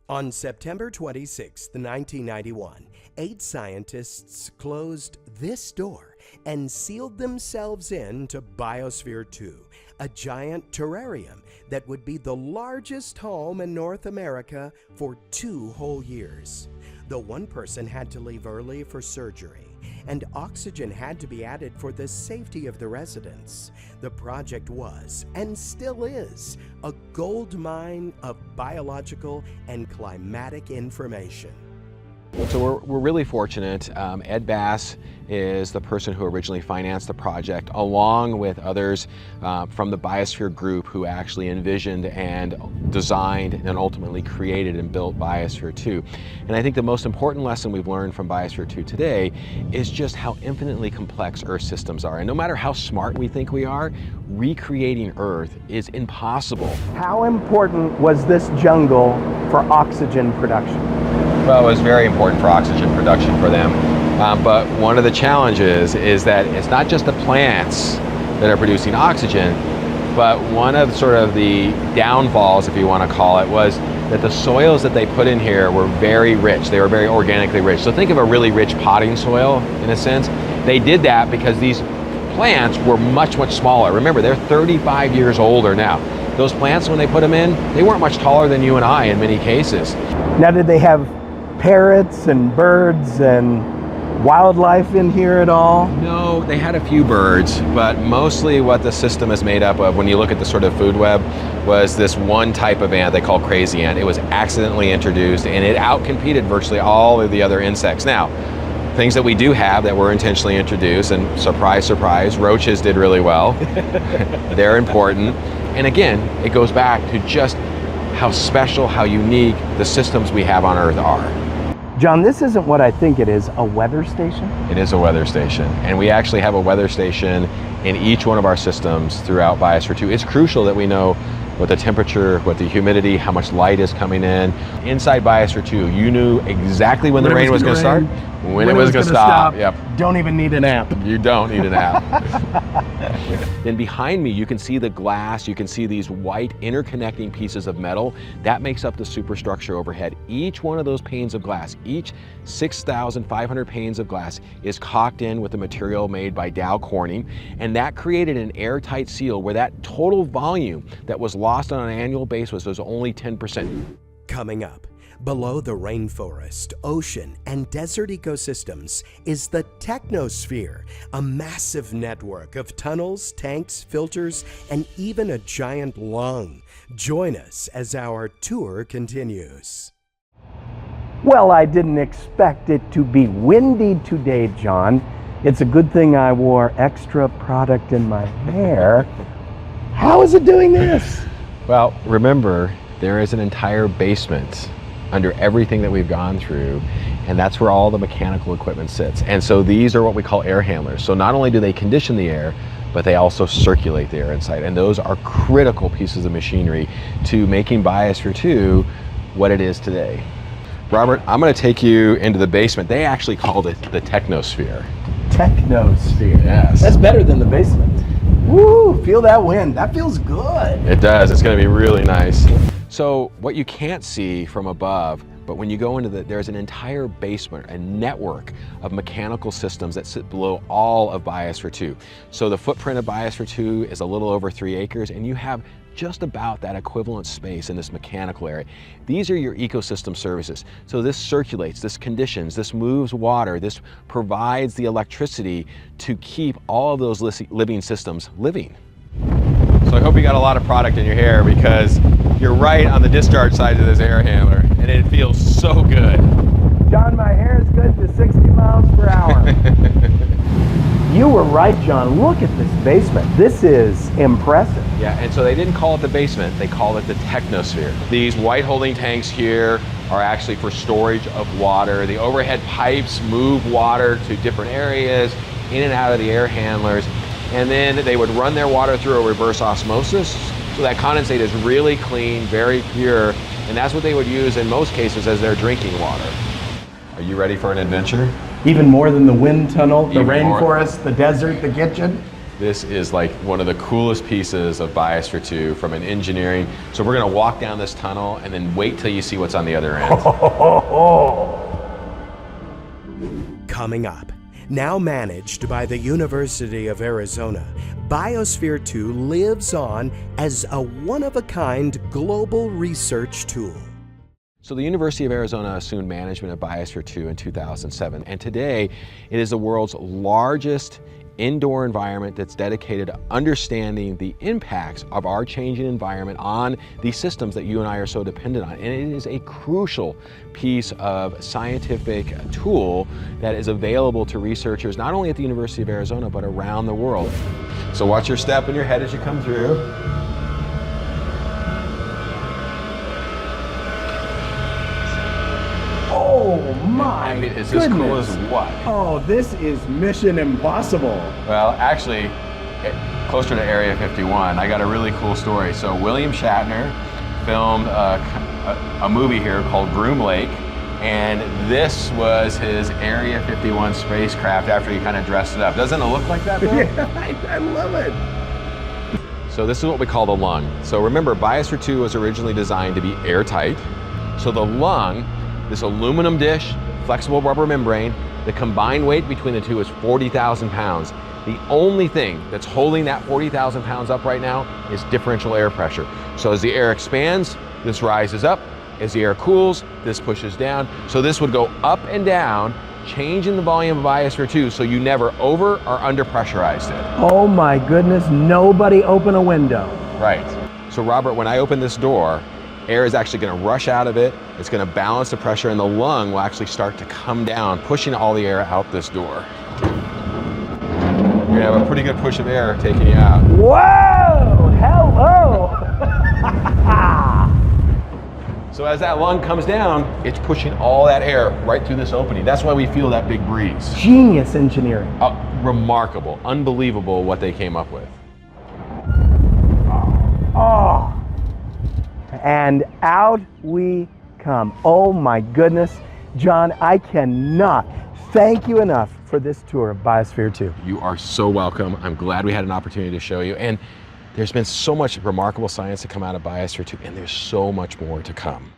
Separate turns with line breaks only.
On September 26, 1991, 8 scientists closed this door and sealed themselves in to Biosphere 2, a giant terrarium that would be the largest home in North America for 2 whole years. Though one person had to leave early for surgery, and oxygen had to be added for the safety of the residents, the project was, and still is, a gold mine of biological and climatic information.
So we're really fortunate. Ed Bass is the person who originally financed the project, along with others from the Biosphere group who actually envisioned and designed and ultimately created and built Biosphere 2. And I think the most important lesson we've learned from Biosphere 2 today is just how infinitely complex Earth systems are. And no matter how smart we think we are, recreating Earth is impossible.
How important was this jungle for oxygen production?
Well, it was very important for oxygen production for them. But one of the challenges is that it's not just the plants that are producing oxygen, but one of sort of the downfalls, if you want to call it, was that the soils that they put in here were very rich. They were very organically rich. So think of a really rich potting soil, in a sense. They did that because these plants were much, much smaller. Remember, they're 35 years older now. Those plants, when they put them in, they weren't much taller than you and I in many cases.
Now, did they have parrots and birds and wildlife in here at all?
No, they had a few birds, but mostly what the system is made up of, when you look at the sort of food web, was this one type of ant they call crazy ant. It was accidentally introduced and it outcompeted virtually all of the other insects. Now, things that we do have that were intentionally introduced, and surprise, surprise, roaches did really well. They're important. And again, it goes back to just how special, how unique the systems we have on Earth are.
John, this isn't what I think it is, a weather station?
It is a weather station, and we actually have a weather station in each one of our systems throughout Biosphere 2. It's crucial that we know what the temperature, what the humidity, how much light is coming in. Inside Biosphere 2, you knew exactly when the rain was going to start, when it was going to stop. Yep.
Don't even need an app.
You don't need an app. Then behind me, you can see the glass, you can see these white interconnecting pieces of metal. That makes up the superstructure overhead. Each one of those panes of glass, each 6,500 panes of glass is caulked in with a material made by Dow Corning, and that created an airtight seal where that total volume that was lost on an annual basis was only 10%. Coming up, below the rainforest, ocean, and desert ecosystems is the technosphere, a massive network of tunnels, tanks, filters, and even a giant lung. Join us as our tour continues. Well, I didn't expect it to be windy today, John. It's a good thing I wore extra product in my hair. How is it doing this? Well, remember, there is an entire basement under everything that we've gone through, and that's where all the mechanical equipment sits. And so these are what we call air handlers. So not only do they condition the air, but they also circulate the air inside. And those are critical pieces of machinery to making Biosphere 2 what it is today. Robert, I'm going to take you into the basement. They actually called it the technosphere.
Technosphere.
Yes.
That's better than the basement. Woo, feel that wind. That feels good.
It does. It's going to be really nice. So what you can't see from above, but when you go into there's an entire basement, a network of mechanical systems that sit below all of Biosphere 2. So the footprint of Biosphere 2 is a little over 3 acres, and you have just about that equivalent space in this mechanical area. These are your ecosystem services. So this circulates, this conditions, this moves water, this provides the electricity to keep all of those living systems living. So I hope you got a lot of product in your hair, because you're right on the discharge side of this air handler, and it feels so good.
John, my hair is good to 60 miles per hour. You were right, John. Look at this basement. This is impressive.
Yeah, and so they didn't call it the basement, they called it the technosphere. These white holding tanks here are actually for storage of water. The overhead pipes move water to different areas, in and out of the air handlers, and then they would run their water through a reverse osmosis, so that condensate is really clean, very pure, and that's what they would use in most cases as their drinking water. Are you ready for an adventure?
Even more than the wind tunnel, the rainforest, the desert, the kitchen?
This is like one of the coolest pieces of Biosphere 2 from an engineering. So we're gonna walk down this tunnel and then wait till you see what's on the other end.
Coming up, now managed by the University of Arizona, Biosphere 2 lives on as a one-of-a-kind global research tool.
So the University of Arizona assumed management of Biosphere 2 in 2007, and today it is the world's largest indoor environment that's dedicated to understanding the impacts of our changing environment on these systems that you and I are so dependent on. And it is a crucial piece of scientific tool that is available to researchers not only at the University of Arizona, but around the world. So watch your step and your head as you come through.
Oh my
I mean, is
goodness.
this cool as what?
Oh, this is Mission Impossible.
Well, actually, closer to Area 51, I got a really cool story. So William Shatner filmed a movie here called Groom Lake, and this was his Area 51 spacecraft after he kind of dressed it up. Doesn't it look like that, though?
Yeah, I love it.
So this is what we call the lung. So remember, Biosphere 2 was originally designed to be airtight. So the lung, this aluminum dish, flexible rubber membrane, the combined weight between the two is 40,000 pounds. The only thing that's holding that 40,000 pounds up right now is differential air pressure. So as the air expands, this rises up. As the air cools, this pushes down. So this would go up and down, changing the volume of Biosphere 2 so you never over or under pressurized it.
Oh my goodness, nobody open a window.
Right. So Robert, when I open this door, air is actually going to rush out of it. It's going to balance the pressure, and the lung will actually start to come down, pushing all the air out this door. You're going to have a pretty good push of air taking you out.
Whoa! Hello!
So as that lung comes down, it's pushing all that air right through this opening. That's why we feel that big breeze.
Genius engineering.
Remarkable, unbelievable what they came up with.
Oh. And out we come. Oh my goodness. John, I cannot thank you enough for this tour of Biosphere 2.
You are so welcome. I'm glad we had an opportunity to show you. And there's been so much remarkable science to come out of Biosphere 2, and there's so much more to come.